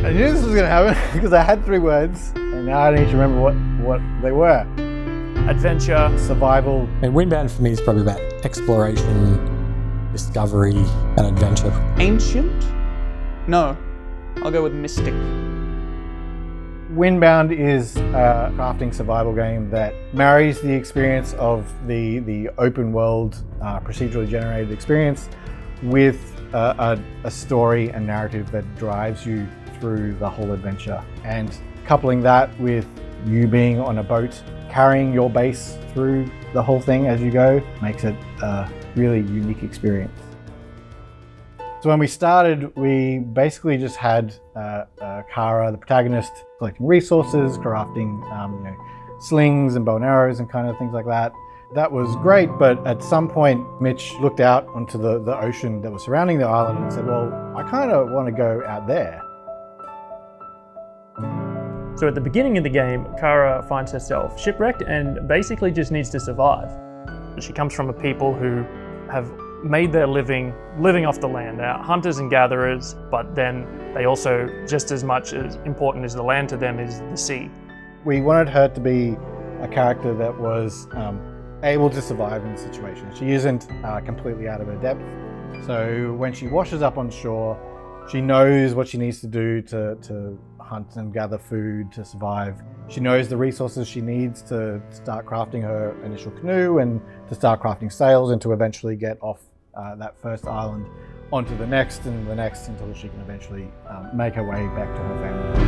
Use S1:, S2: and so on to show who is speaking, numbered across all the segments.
S1: I knew this was going to happen because I had 3 words and now I need to remember what they were.
S2: Adventure.
S1: Survival.
S3: And Windbound for me is probably about exploration, discovery, and adventure.
S2: Ancient? No, I'll go with mystic.
S1: Windbound is a crafting survival game that marries the experience of the open world, procedurally generated experience with a story and narrative that drives you through the whole adventure. And coupling that with you being on a boat, carrying your base through the whole thing as you go, makes it a really unique experience. So when we started, we basically just had Kara, the protagonist, collecting resources, crafting slings and bow and arrows and kind of things like that. That was great, but at some point, Mitch looked out onto the ocean that was surrounding the island and said, well, I kind of want to go out there.
S2: So at the beginning of the game, Kara finds herself shipwrecked and basically just needs to survive. She comes from a people who have made their living off the land. They're hunters and gatherers, but then they also, just as much as important as the land to them is the sea.
S1: We wanted her to be a character that was able to survive in the situation. She isn't completely out of her depth. So when she washes up on shore, she knows what she needs to do to hunt and gather food to survive. She knows the resources she needs to start crafting her initial canoe and to start crafting sails and to eventually get off that first island onto the next and the next until she can eventually make her way back to her family.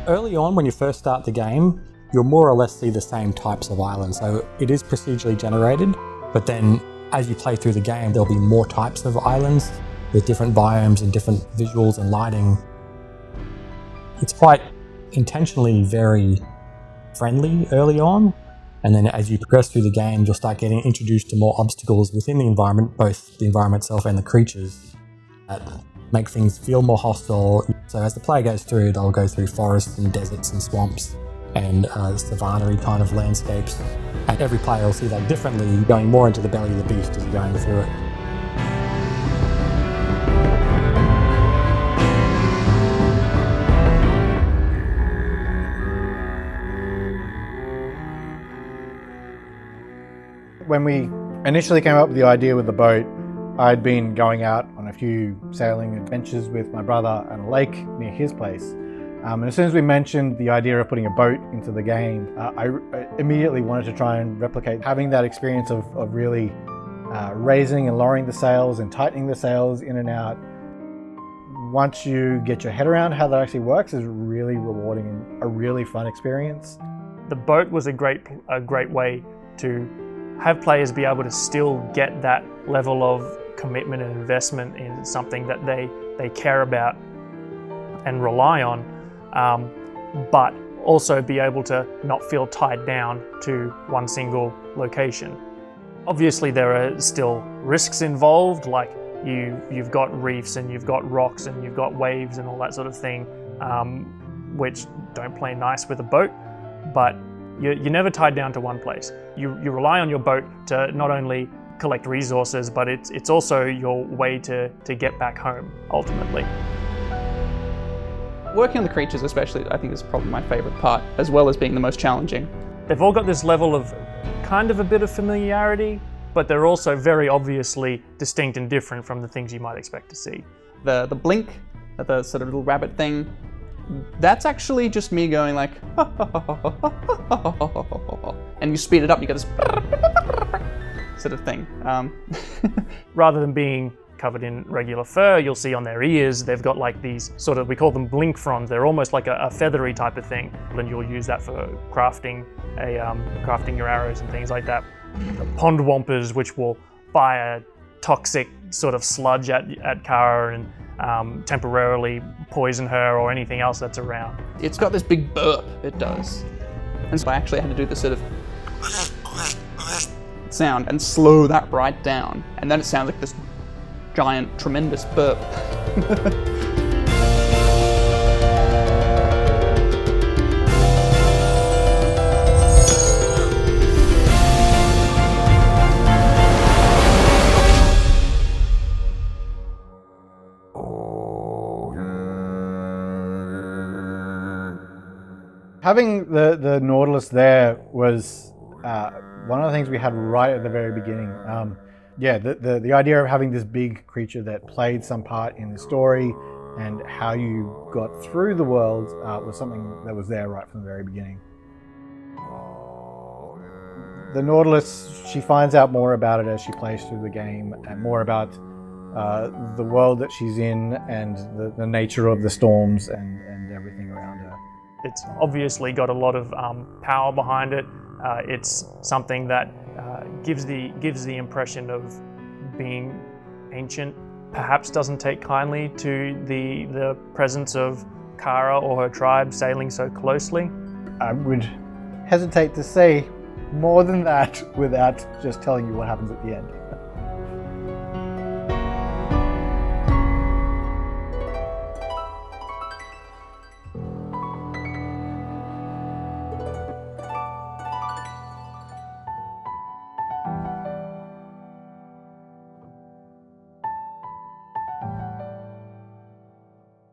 S3: Early on, when you first start the game, you'll more or less see the same types of islands. So it is procedurally generated, but then as you play through the game, there'll be more types of islands with different biomes and different visuals and lighting. It's quite intentionally very friendly early on, and then as you progress through the game, you'll start getting introduced to more obstacles within the environment, both the environment itself and the creatures, that make things feel more hostile. So as the player goes through, they'll go through forests and deserts and swamps and savanna-y kind of landscapes. And every player will see that differently, going more into the belly of the beast as you're going through it.
S1: When we initially came up with the idea with the boat, I'd been going out on a few sailing adventures with my brother at a lake near his place. And as soon as we mentioned the idea of putting a boat into the game, I immediately wanted to try and replicate having that experience of really raising and lowering the sails and tightening the sails in and out. Once you get your head around how that actually works, is really rewarding and a really fun experience.
S2: The boat was a great way to have players be able to still get that level of commitment and investment in something that they care about and rely on, but also be able to not feel tied down to one single location. Obviously there are still risks involved, like you've got reefs and you've got rocks and you've got waves and all that sort of thing, which don't play nice with a boat, but you're never tied down to one place. You rely on your boat to not only collect resources, but it's also your way to get back home, ultimately.
S4: Working on the creatures especially, I think is probably my favourite part, as well as being the most challenging.
S2: They've all got this level of kind of a bit of familiarity, but they're also very obviously distinct and different from the things you might expect to see.
S4: The blink, the sort of little rabbit thing, that's actually just me going like, and you speed it up, you get this sort of thing.
S2: Rather than being covered in regular fur, you'll see on their ears, they've got like these sort of, we call them blink fronds. They're almost like a feathery type of thing. And you'll use that for crafting your arrows and things like that. Pond wampers, which will fire toxic sort of sludge at Kara and temporarily poison her or anything else that's around.
S4: It's got this big burp, it does. And so I actually had to do this sort of sound and slow that right down. And then it sounds like this giant, tremendous burp.
S1: Having the Nautilus there was one of the things we had right at the very beginning. Yeah, the idea of having this big creature that played some part in the story and how you got through the world was something that was there right from the very beginning. The Nautilus, she finds out more about it as she plays through the game, and more about the world that she's in and the nature of the storms and everything around her.
S2: It's obviously got a lot of power behind it. It's something that gives the impression of being ancient. Perhaps doesn't take kindly to the presence of Kara or her tribe sailing so closely.
S1: I would hesitate to say more than that without just telling you what happens at the end.